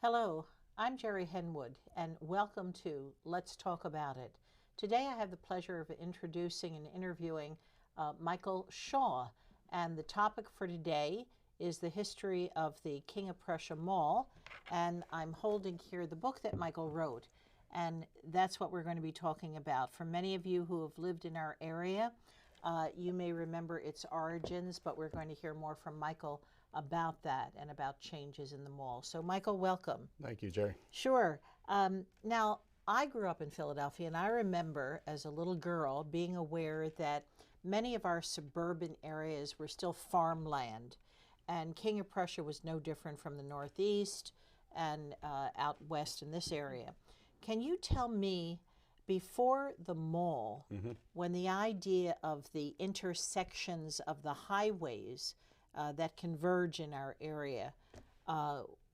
Hello, I'm Gerry Henwood, and welcome to Let's Talk About It. Today I have the pleasure of introducing and interviewing Michael Shaw, and the topic for today is the history of the King of Prussia Mall, and I'm holding here the book that Michael wrote, and that's what we're going to be talking about. For many of you who have lived in our area, you may remember its origins, but we're going to hear more from Michael about that and about changes in the mall. So Michael, welcome. Thank you, Jerry. Sure. Now, I grew up in Philadelphia, and I remember as a little girl being aware that many of our suburban areas were still farmland, and King of Prussia was no different from the Northeast and out west in this area. Can you tell me, before the mall, when the idea of the intersections of the highways that converge in our area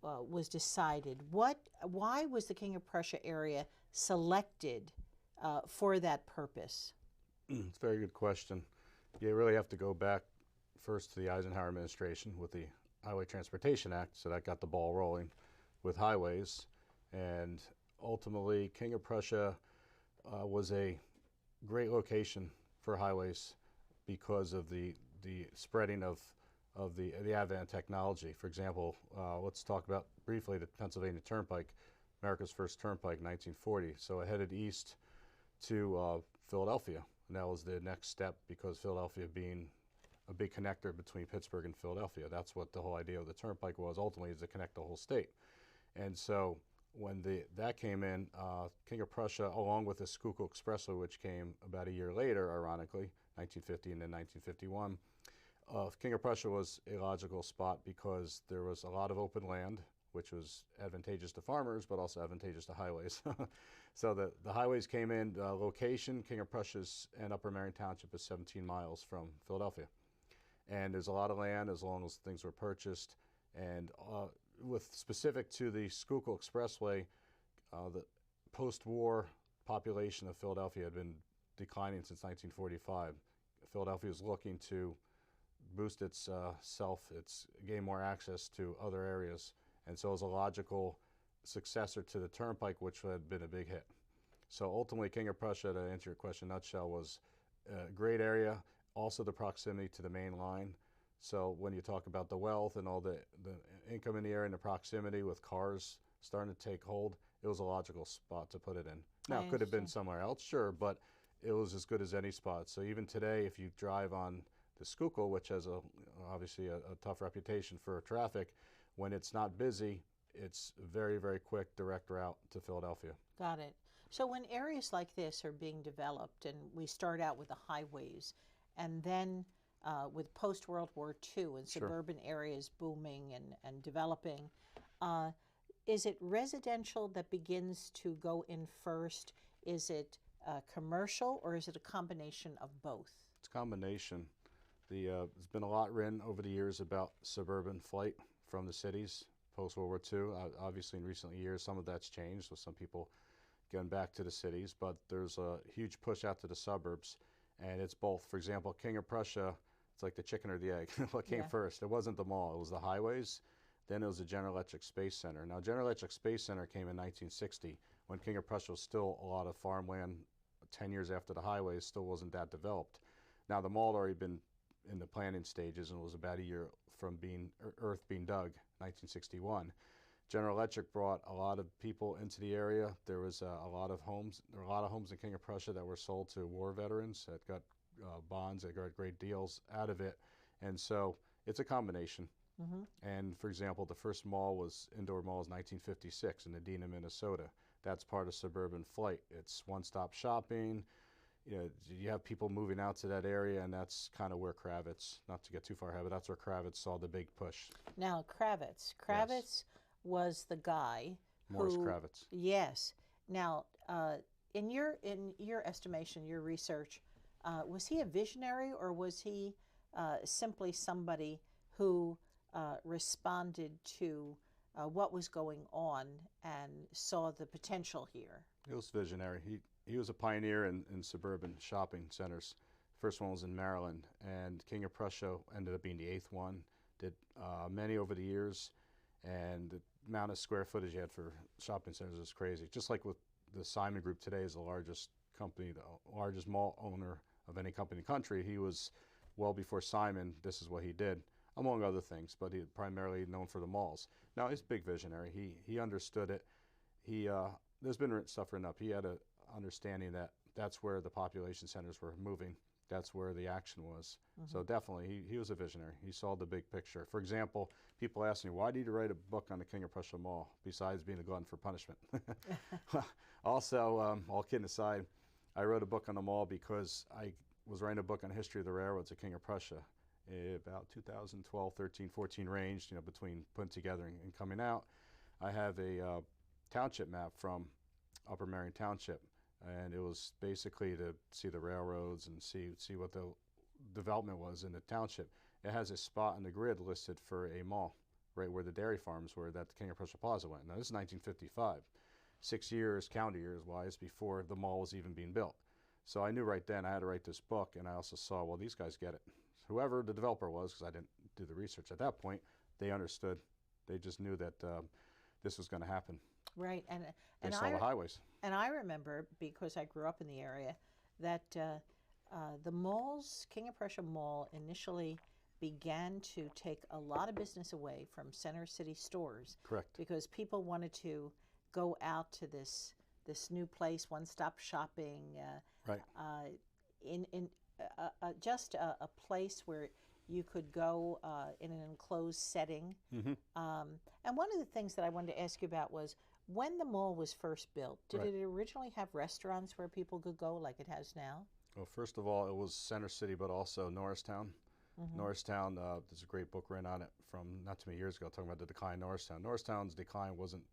was decided, why was the King of Prussia area selected for that purpose? It's a very good question. You really have to go back first to the Eisenhower administration with the Highway Transportation Act, so that got the ball rolling with highways. And ultimately, King of Prussia was a great location for highways because of the spreading of the advent of technology. For example, let's talk about briefly the Pennsylvania Turnpike, America's first turnpike in 1940. So it headed east to Philadelphia, and that was the next step because Philadelphia being a big connector between Pittsburgh and Philadelphia. That's what the whole idea of the turnpike was ultimately, is to connect the whole state. And so when that came in, King of Prussia, along with the Schuylkill Expressway, which came about a year later, ironically, 1950 and then 1951, King of Prussia was a logical spot because there was a lot of open land, which was advantageous to farmers, but also advantageous to highways. So the highways came in. Location, King of Prussia's and Upper Marion Township is 17 miles from Philadelphia. And there's a lot of land as long as things were purchased. And with specific to the Schuylkill Expressway, the post-war population of Philadelphia had been declining since 1945. Philadelphia was looking to boost its gain more access to other areas, and so it was a logical successor to the Turnpike, which had been a big hit. So ultimately, King of Prussia, to answer your question in a nutshell, was a great area, also the proximity to the main line. So when you talk about the wealth and all the income in the area and the proximity with cars starting to take hold, it was a logical spot to put it in. Now, it could have been somewhere else, sure, but it was as good as any spot. So even today, if you drive on the Schuylkill, which has obviously a tough reputation for traffic, when it's not busy, it's very, very quick direct route to Philadelphia. Got it. So when areas like this are being developed, and we start out with the highways, and then with post-World War II and suburban areas booming and developing, is it residential that begins to go in first? Is it commercial, or is it a combination of both? It's a combination. There's been a lot written over the years about suburban flight from the cities post-World War II. Obviously, in recent years, some of that's changed, with some people going back to the cities, but there's a huge push out to the suburbs, and it's both. For example, King of Prussia, it's like the chicken or the egg. What came first? It wasn't the mall. It was the highways. Then it was the General Electric Space Center. Now, General Electric Space Center came in 1960, when King of Prussia was still a lot of farmland. 10 years after the highways, still wasn't that developed. Now, the mall had already been in the planning stages and was about a year from earth being dug, 1961. General Electric brought a lot of people into the area. There was a lot of homes. There were a lot of homes in King of Prussia that were sold to war veterans that got bonds, that got great deals out of it. And so it's a combination. And for example, the first indoor mall was 1956 in Edina, Minnesota. That's part of Suburban Flight. It's one-stop shopping. You have people moving out to that area, and that's kind of where Kravitz, not to get too far ahead, but that's where Kravitz saw the big push. Now, Kravitz was the guy Morris who, Kravitz. Yes. Now, in your estimation, your research, was he a visionary, or was he simply somebody who responded to what was going on and saw the potential here? He was visionary. He was a pioneer in suburban shopping centers. First one was in Maryland, and King of Prussia ended up being the 8th one. Did many over the years, and the amount of square footage you had for shopping centers is crazy. Just like with the Simon Group today is the largest company, the largest mall owner of any company in the country. He was, well before Simon, this is what he did, among other things, but he's primarily known for the malls. Now, he's a big visionary. He understood it. There's been stuff written up. He had an understanding that that's where the population centers were moving. That's where the action was. So definitely, he was a visionary. He saw the big picture. For example, people ask me, why did you write a book on the King of Prussia Mall, besides being a glutton for punishment? Also, all kidding aside, I wrote a book on the mall because I was writing a book on the history of the railroads at King of Prussia. About 2012, 13, 14 range, between putting together and coming out. I have a township map from Upper Marion Township, and it was basically to see the railroads and see what the development was in the township. It has a spot on the grid listed for a mall, right where the dairy farms were that the King of Prussia Plaza went. Now, this is 1955, 6 years, calendar years wise, before the mall was even being built. So I knew right then I had to write this book, and I also saw, well, these guys get it. Whoever the developer was, because I didn't do the research at that point, they understood. They just knew that this was going to happen. Right, They saw the highways. And I remember, because I grew up in the area, that the malls, King of Prussia Mall, initially began to take a lot of business away from center city stores. Correct. Because people wanted to go out to this new place, one-stop shopping. Right. Just a place where you could go in an enclosed setting. And one of the things that I wanted to ask you about was, when the mall was first built, did Right. it originally have restaurants where people could go like it has now? Well, first of all, it was Center City, but also Norristown. Norristown, there's a great book written on it from not too many years ago, talking about the decline of Norristown. Norristown's decline wasn't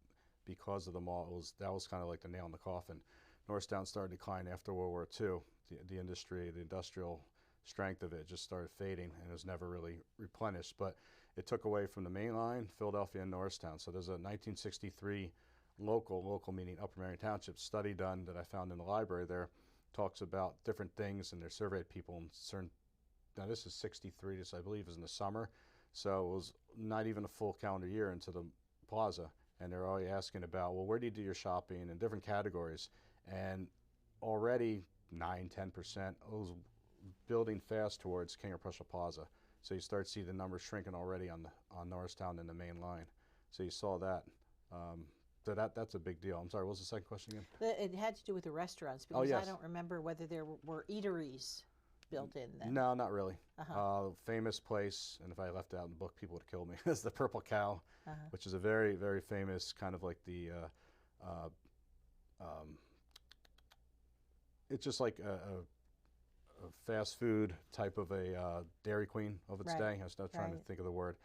because of the mall. That was kind of like the nail in the coffin. Norristown started declining after World War II. The industry, the industrial strength of it just started fading, and it was never really replenished. But it took away from the main line, Philadelphia and Norristown. So there's a 1963 local meaning Upper Marion Township study done that I found in the library there, talks about different things, and they surveyed people in certain. Now this is 63, this I believe is in the summer, so it was not even a full calendar year into the plaza, and they're already asking about, well, where do you do your shopping in different categories, and already 9-10% was building fast towards King of Prussia Plaza. So you start to see the numbers shrinking already on Norristown and the main line. So you saw that. So that's a big deal. I'm sorry, what was the second question again? It had to do with the restaurants, because yes. I don't remember whether there were eateries built in then. No, not really. Famous place, and if I left it out in the book, people would have killed me, is the Purple Cow, which is a very, very famous kind of like the, it's just like a fast food type of a Dairy Queen of its day. I was not trying to think of the word.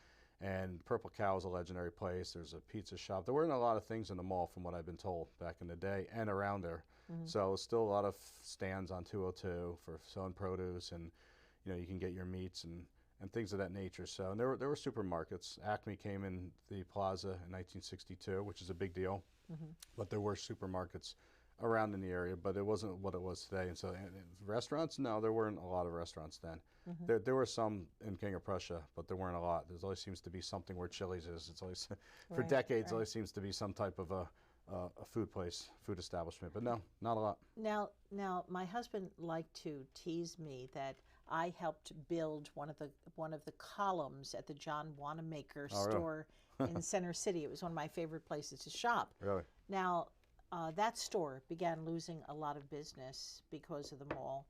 And Purple Cow is a legendary place. There's a pizza shop. There weren't a lot of things in the mall, from what I've been told, back in the day and around there. So still a lot of stands on 202 for selling produce, and you can get your meats and things of that nature. So and there were supermarkets. Acme came in the plaza in 1962, which is a big deal. But there were supermarkets around in the area, but it wasn't what it was today. And so restaurants, no, there weren't a lot of restaurants then. There were some in King of Prussia, but there weren't a lot. There always seems to be something where Chili's is. It's always, for decades, always seems to be some type of a food place, food establishment, but no, not a lot. Now, my husband liked to tease me that I helped build one of the columns at the John Wanamaker store in Center City. It was one of my favorite places to shop. Really? Now, that store began losing a lot of business because of the mall,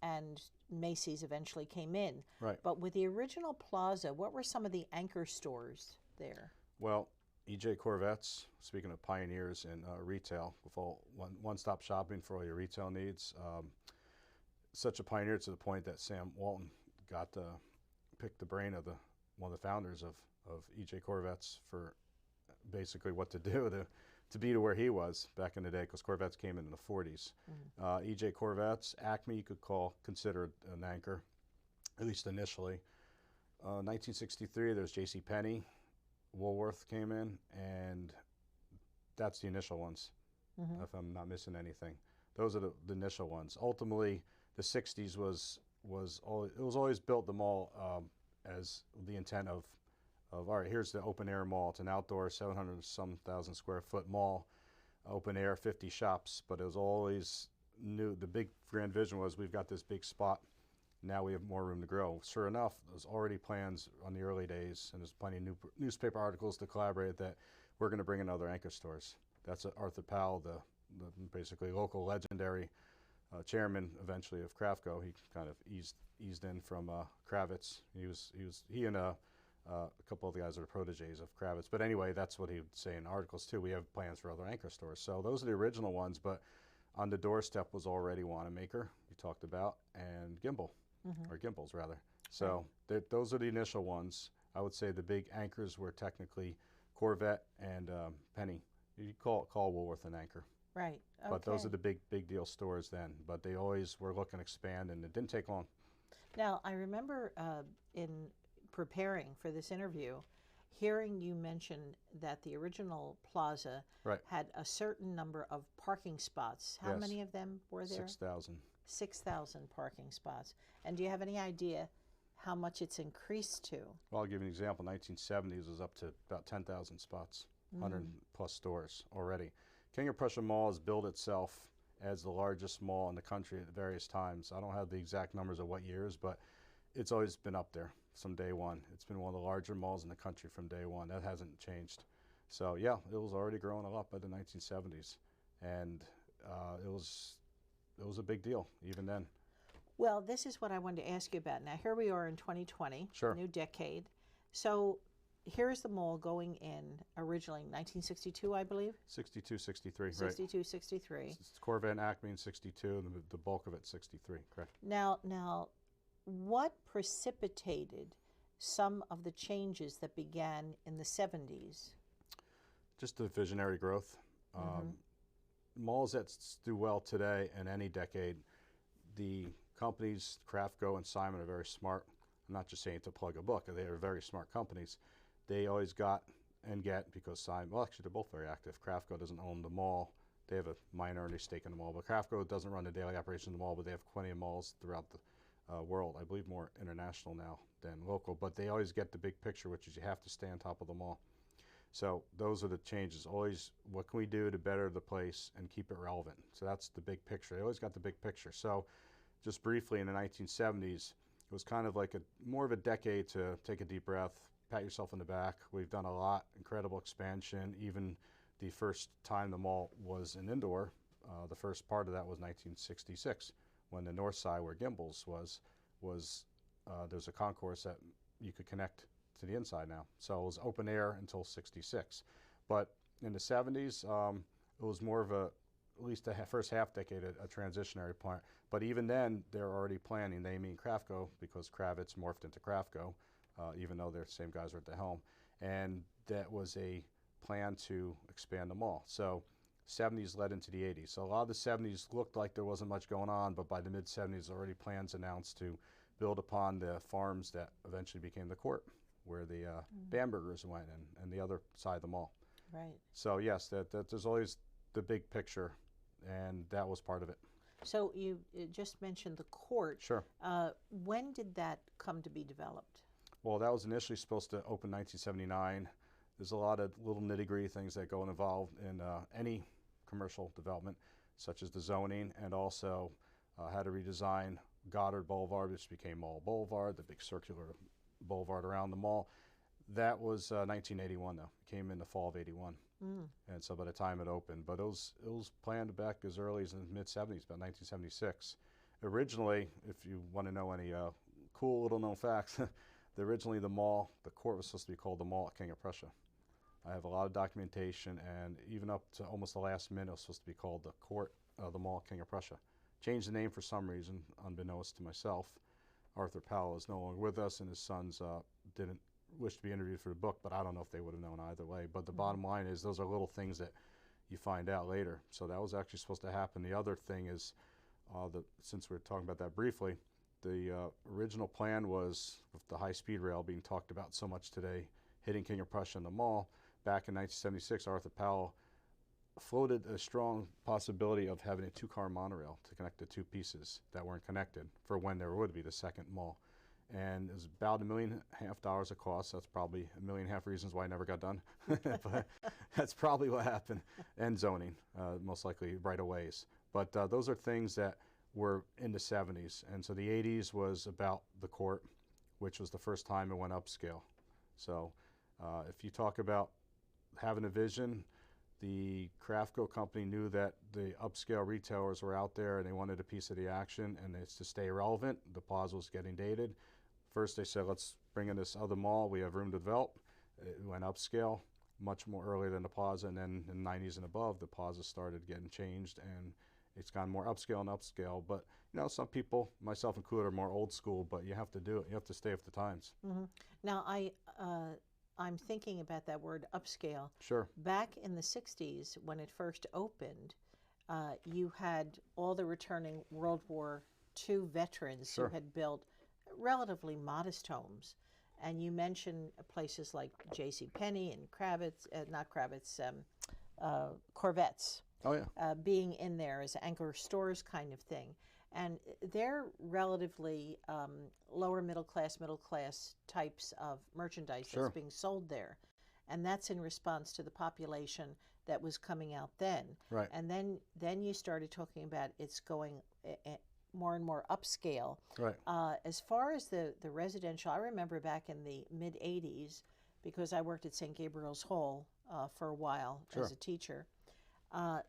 and Macy's eventually came in. Right. But with the original plaza, what were some of the anchor stores there? Well, E.J. Corvet's, speaking of pioneers in retail, with all one-stop shopping for all your retail needs, such a pioneer to the point that Sam Walton got picked the brain of one of the founders of E.J. Corvet's for basically what to do to be to where he was back in the day, because Corvet's came in the 40s. E.J. Corvet's, Acme you could consider an anchor, at least initially. 1963, there's J.C. Penney. Woolworth came in, and that's the initial ones, if I'm not missing anything. Those are the initial ones. Ultimately, the 60s was always built the mall as the intent of of, all right, here's the open air mall. It's an outdoor 700 some thousand square foot mall, open air, 50 shops, but it was always new. The big grand vision was we've got this big spot. Now we have more room to grow. Sure enough, there's already plans on the early days, and there's plenty of newspaper articles to collaborate that we're going to bring in other anchor stores. That's Arthur Powell, the basically local legendary chairman eventually of Kravco. He kind of eased in from Kravitz. He and a couple of the guys are proteges of Kravitz. But anyway, that's what he would say in articles too. We have plans for other anchor stores. So those are the original ones, but on the doorstep was already Wanamaker, you talked about, and Gimbal, or Gimbals rather. So those are the initial ones. I would say the big anchors were technically Corvette and Penny. You call Woolworth an anchor. Right. Okay. But those are the big deal stores then. But they always were looking to expand, and it didn't take long. Now, I remember in preparing for this interview, hearing you mention that the original plaza had a certain number of parking spots. How many of them were there? 6,000. 6,000 parking spots. And do you have any idea how much it's increased to? Well, I'll give you an example. 1970s was up to about 10,000 spots, 100 plus stores already. King of Prussia Mall has built itself as the largest mall in the country at various times. I don't have the exact numbers of what years, but it's always been up there from day one. It's been one of the larger malls in the country from day one. That hasn't changed. So yeah, it was already growing a lot by the 1970s, and it was a big deal even then. Well, this is what I wanted to ask you about. Now, here we are in 2020, new decade. So here's the mall going in originally 1962, I believe? 62, 63, 62, 63. It's Corvette and Acme in 62, and the bulk of it 63, correct. Now, what precipitated some of the changes that began in the 70s? Just the visionary growth. Malls that do well today in any decade, the companies, Kravco and Simon, are very smart. I'm not just saying to plug a book. They are very smart companies. They always got and get, because Simon, well, actually, they're both very active. Kravco doesn't own the mall. They have a minority stake in the mall. But Kravco doesn't run the daily operation of the mall, but they have plenty of malls throughout the world. I believe more international now than local. But they always get the big picture, which is you have to stay on top of the mall. So those are the changes. Always, what can we do to better the place and keep it relevant? So that's the big picture. They always got the big picture. So just briefly, in the 1970s, it was kind of like more of a decade to take a deep breath, pat yourself on the back. We've done a lot, incredible expansion. Even the first time the mall was an indoor, the first part of that was 1966, when the north side where Gimbals was there's a concourse that you could connect to the inside now. So it was open air until 66. But in the 70s, it was more of at least the first half decade, a transitionary point. But even then, they're already planning. They mean Kravco, because Kravitz morphed into Kravco, even though they're the same guys are at the helm. And that was a plan to expand the mall. So 70s led into the 80s. So a lot of the 70s looked like there wasn't much going on, but by the mid-70s, already plans announced to build upon the farms that eventually became the court, where the Bambergers went, and the other side of the mall. Right. So yes, that there's always the big picture, and that was part of it. So you just mentioned the court. Sure. When did that come to be developed? Well, that was initially supposed to open 1979. There's a lot of little nitty-gritty things that go involved in any commercial development, such as the zoning, and also how to redesign Goddard Boulevard, which became Mall Boulevard, the big circular boulevard around the mall. That was 1981, though. It came in the fall of 81. And so by the time it opened, but it was planned back as early as in the mid-70s, about 1976. Originally, if you want to know any cool little known facts, originally the court was supposed to be called the Mall at King of Prussia. I have a lot of documentation, and even up to almost the last minute, it was supposed to be called the court of the Mall at King of Prussia. Changed the name for some reason, unbeknownst to myself. Arthur Powell is no longer with us, and his sons didn't wish to be interviewed for the book, but I don't know if they would have known either way. But the bottom line is those are little things that you find out later. So that was actually supposed to happen. The other thing is, since we're talking about that briefly, the original plan was, with the high-speed rail being talked about so much today, hitting King of Prussia and the mall, back in 1976, Arthur Powell floated a strong possibility of having a two-car monorail to connect the two pieces that weren't connected for when there would be the second mall. and it was about $1.5 million a cost. That's probably $1.5 million reasons why I never got done, but that's probably what happened. And zoning, most likely right of ways. But those are things that were in the 70s, and so the 80s was about the court, which was the first time it went upscale. So if you talk about having a vision, the Craftco company knew that the upscale retailers were out there and they wanted a piece of the action, and it's to stay relevant. The plaza was getting dated. First they said, let's bring in this other mall. We have room to develop. It went upscale much more earlier than the plaza, and then in the 90s and above, the plaza started getting changed, and it's gone more upscale and upscale. But you know, some people, myself included, are more old school, but you have to do it. You have to stay with the times. Now, I'm thinking about that word upscale. Sure. Back in the 60s, when it first opened, you had all the returning World War II veterans Sure. who had built relatively modest homes. And you mentioned places like J.C. Penney and Kravitz, not Kravitz, Corvettes. Oh yeah. Being in there as anchor stores kind of thing. And they're relatively lower middle class types of merchandise Sure. that's being sold there. And that's in response to the population that was coming out then. Right. And then you started talking about it's going more and more upscale. Right. As far as the residential, I remember back in the mid-'80s, because I worked at St. Gabriel's Hall for a while Sure. as a teacher,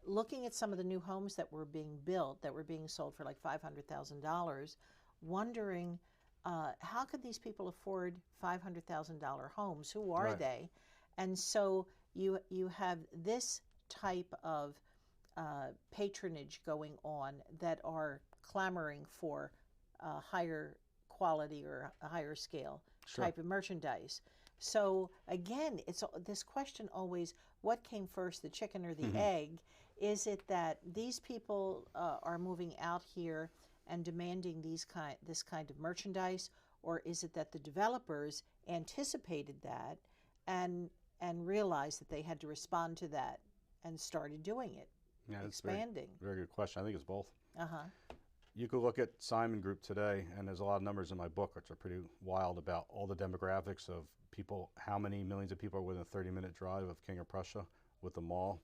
looking at some of the new homes that were being built, that were being sold for like $500,000, wondering how could these people afford $500,000 homes? Who are Right. they? And so you have this type of patronage going on that are clamoring for higher quality or a higher scale Sure. type of merchandise. So again, it's this question always: what came first, the chicken or the egg? Is it that these people are moving out here and demanding this kind of merchandise, or is it that the developers anticipated that and realized that they had to respond to that and started doing it, Yeah, that's expanding? very good question. I think it's both. Uh-huh. You could look at Simon Group today, and there's a lot of numbers in my book which are pretty wild about all the demographics of people, how many millions of people are within a 30-minute drive of King of Prussia with the mall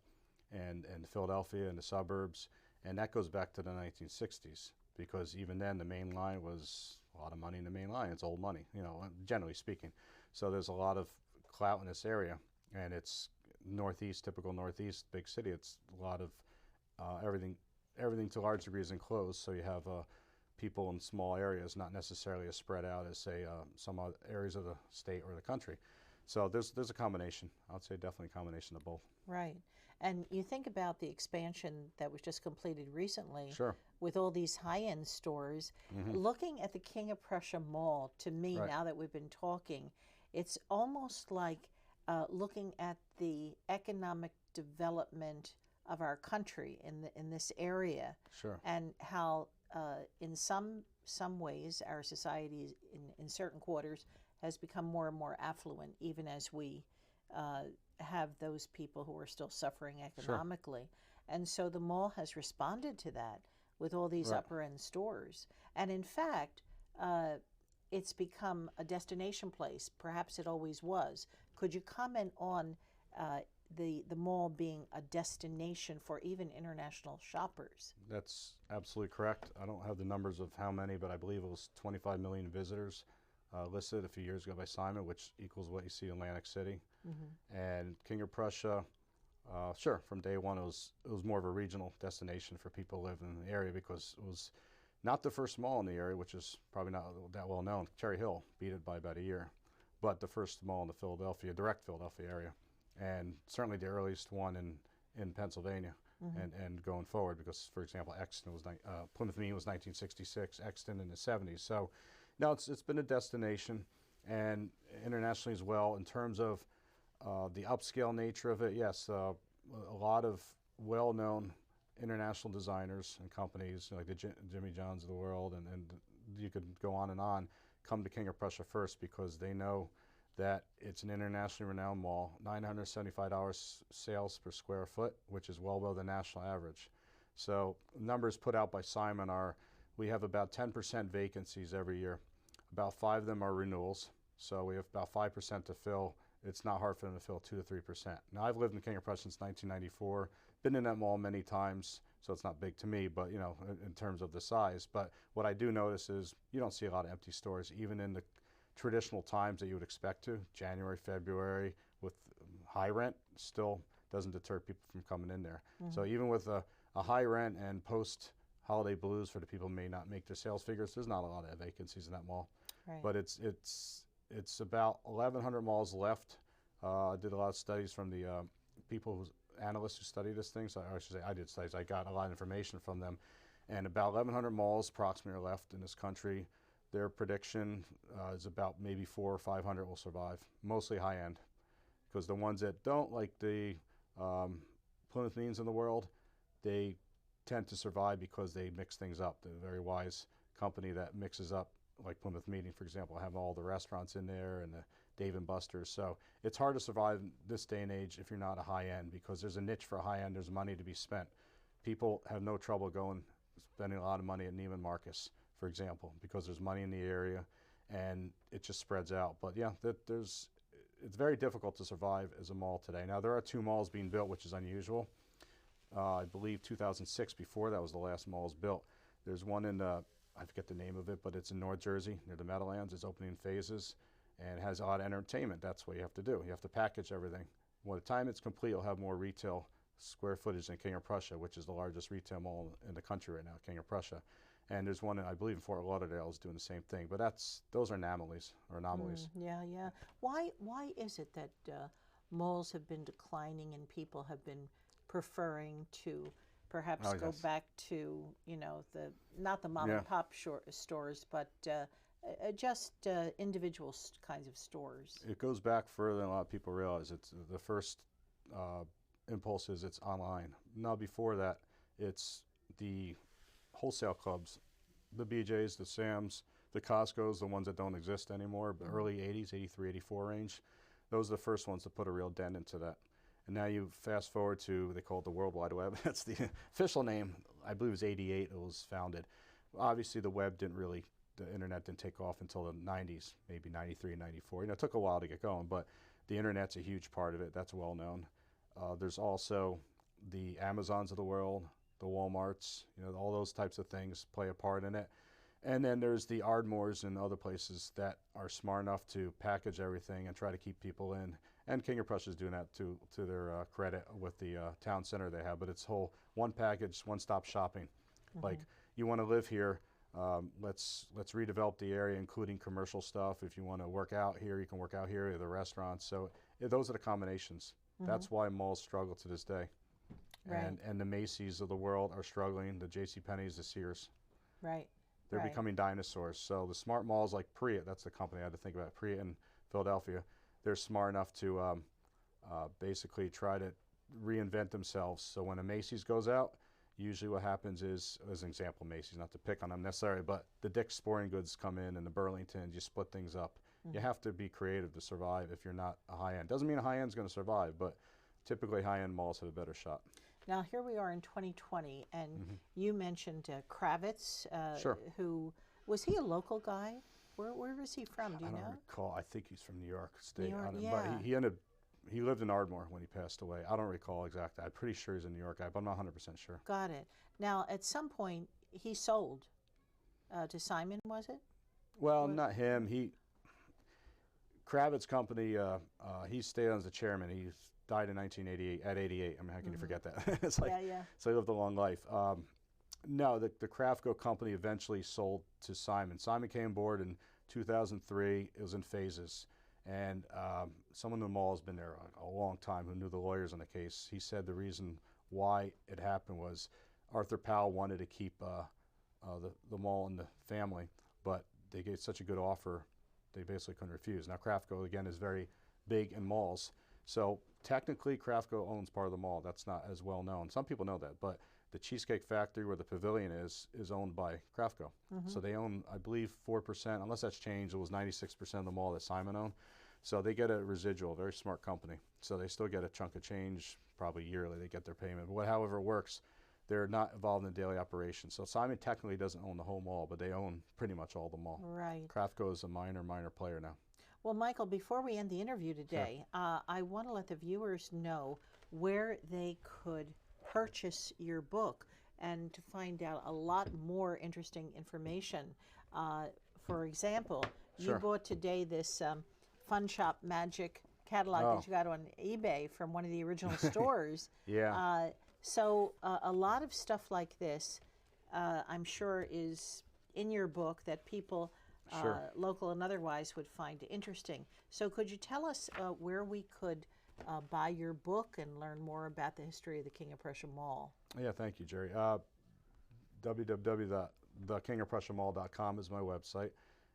and Philadelphia and the suburbs. And that goes back to the 1960s, because even then the main line was a lot of money in the main line. It's old money, you know, generally speaking. So there's a lot of clout in this area, and it's northeast, typical northeast, big city. It's a lot of everything to a large degree is enclosed, so you have people in small areas, not necessarily as spread out as, say, some other areas of the state or the country. So there's a combination. I would say definitely a combination of both. Right. And you think about the expansion that was just completed recently. Sure. With all these high-end stores. Looking at the King of Prussia Mall, to me, Right. now that we've been talking, it's almost like looking at the economic development of our country in this area, Sure. and how in some ways our society in certain quarters has become more and more affluent, even as we have those people who are still suffering economically. And so the mall has responded to that with all these Right. upper end stores. And in fact, it's become a destination place. Perhaps it always was. Could you comment on the mall being a destination for even international shoppers? That's absolutely correct. I don't have the numbers of how many, but I believe it was 25 million visitors listed a few years ago by Simon, which equals what you see in Atlantic City. And King of Prussia, sure, from day one it was more of a regional destination for people who live in the area, because it was not the first mall in the area, which is probably not that well known. Cherry Hill beat it by about a year, but the first mall in the direct Philadelphia area, and certainly the earliest one in Pennsylvania, and going forward, because, for example, Exton was Plymouth Meeting was 1966, Exton in the 70s. So, no, it's been a destination, and internationally as well. In terms of the upscale nature of it, yes, a lot of well-known international designers and companies like the Jimmy Johns of the world, and you could go on, come to King of Prussia first, because they know that it's an internationally renowned mall. $975 sales per square foot, which is well below the national average. So numbers put out by Simon are, we have about 10% vacancies every year About 5 of them are renewals. So we have about 5% to fill. It's not hard for them to fill 2 to 3%. Now, I've lived in King of Prussia since 1994, been in that mall many times, so it's not big to me, but in terms of the size. But what I do notice is you don't see a lot of empty stores, even in the traditional times that you would expect to. January, February, with high rent, still doesn't deter people from coming in there. So even with a high rent and post-holiday blues for the people who may not make their sales figures, there's not a lot of vacancies in that mall. Right. But it's about 1,100 malls left. I did a lot of studies from the analysts who study this thing. So I should say I did studies. I got a lot of information from them. And about 1,100 malls approximately are left in this country. Their prediction is about maybe 400 or 500 will survive, mostly high end. Because the ones that don't, like the Plymouth Means in the world, they tend to survive because they mix things up. They're a very wise company that mixes up, like Plymouth Meeting, for example, have all the restaurants in there and the Dave & Buster's. So it's hard to survive in this day and age if you're not a high end, because there's a niche for high end. There's money to be spent. People have no trouble spending a lot of money at Neiman Marcus, for example, because there's money in the area and it just spreads out. But yeah, it's very difficult to survive as a mall today. Now, there are 2 malls being built, which is unusual. I believe 2006, before that was the last malls built. There's one in I forget the name of it, but it's in North Jersey near the Meadowlands. It's opening in phases and has a lot of entertainment. That's what you have to do. You have to package everything. By the time it's complete, you'll have more retail square footage than King of Prussia, which is the largest retail mall in the country right now, King of Prussia. And there's one, I believe, in Fort Lauderdale is doing the same thing. But those are anomalies. Yeah. Why is it that malls have been declining and people have been preferring to perhaps go back to, not the mom and pop stores, but just individual kinds of stores? It goes back further than a lot of people realize. It's the first impulse is it's online. Now, before that, it's the wholesale clubs, the BJ's, the Sam's, the Costco's, the ones that don't exist anymore, but early 80s, 83, 84 range. Those are the first ones to put a real dent into that. And now you fast forward to, they call it the World Wide Web. That's the official name. I believe it was 88 it was founded. Obviously, the internet didn't take off until the 90s, maybe 93, 94. It took a while to get going, but the internet's a huge part of it. That's well known. There's also the Amazons of the world, the Walmarts, all those types of things play a part in it. And then there's the Ardmores and other places that are smart enough to package everything and try to keep people in. And King of Prussia is doing that to their credit with the town center they have. But it's whole one package, one-stop shopping. Like, you want to live here, let's redevelop the area, including commercial stuff. If you want to work out here, you can work out here, the restaurants. So those are the combinations. That's why malls struggle to this day. Right. And the Macy's of the world are struggling, the JCPenney's, the Sears. Right. They're becoming dinosaurs. So the smart malls like Priet, that's the company I had to think about, Priet in Philadelphia, they're smart enough to basically try to reinvent themselves. So when a Macy's goes out, usually what happens is, as an example, Macy's, not to pick on them necessarily, but the Dick's Sporting Goods come in and the Burlingtons, you split things up. You have to be creative to survive if you're not a high-end. Doesn't mean a high-end's going to survive, but typically high-end malls have a better shot. Now, here we are in 2020, and you mentioned Kravitz, Sure. who, was he a local guy? Where was he from, do you know? I don't recall. I think he's from New York State. New York, But he lived in Ardmore when he passed away. I don't recall exactly. I'm pretty sure he's a New York guy, but I'm not 100% sure. Got it. Now, at some point, he sold to Simon, was it? Well, not him. Kravitz Company, he stayed on as the chairman. He died in 1988, at 88. I mean, how can you forget that? It's like, so he lived a long life. No, the Kraftco company eventually sold to Simon. Simon came aboard in 2003. It was in phases. And someone in the mall has been there a long time who knew the lawyers on the case. He said the reason why it happened was Arthur Powell wanted to keep the mall in the family, but they gave such a good offer, they basically couldn't refuse. Now, Kraftco, again, is very big in malls. So technically, Kraftco owns part of the mall. That's not as well known. Some people know that, but the Cheesecake Factory, where the pavilion is owned by Kraftco. So they own, I believe, 4%. Unless that's changed, it was 96% of the mall that Simon owned. So they get a residual, very smart company. So they still get a chunk of change, probably yearly. They get their payment. But however it works, they're not involved in the daily operation. So Simon technically doesn't own the whole mall, but they own pretty much all the mall. Right. Craftco is a minor player now. Well, Michael, before we end the interview today, I want to let the viewers know where they could purchase your book and to find out a lot more interesting information. For example, you bought today this Fun Shop Magic catalog that you got on eBay from one of the original stores. Yeah. So a lot of stuff like this, I'm sure, is in your book that people, local and otherwise, would find interesting. So could you tell us where we could buy your book and learn more about the history of the King of Prussia Mall? Yeah, thank you, Gerry. www.thekingofprussiamall.com is my website.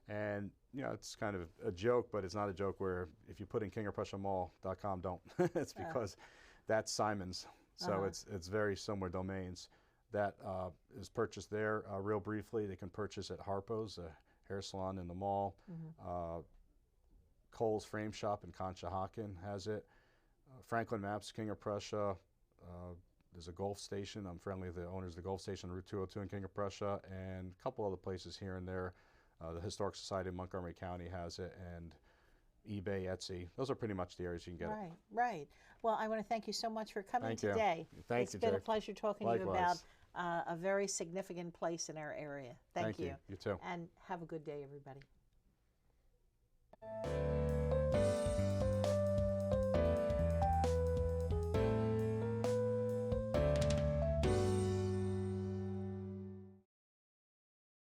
And, you know, it's kind of a joke, but it's not a joke where if you put in kingofprussiamall.com, don't. It's because that's Simon's. So it's very similar domains. That is purchased there. Real briefly, they can purchase at Harpo's, a hair salon in the mall. Cole's Frame Shop in Conshohocken has it. Franklin Maps, King of Prussia. There's a Gulf Station. I'm friendly with the owners of the Gulf Station, Route 202 in King of Prussia, and a couple other places here and there. The Historic Society of Montgomery County has it, and eBay, Etsy. Those are pretty much the areas you can get it. Right. Well, I want to thank you so much for coming today. Thank you, It's been a Jake. pleasure talking to you about a very significant place in our area. Thank you. You too. And have a good day, everybody.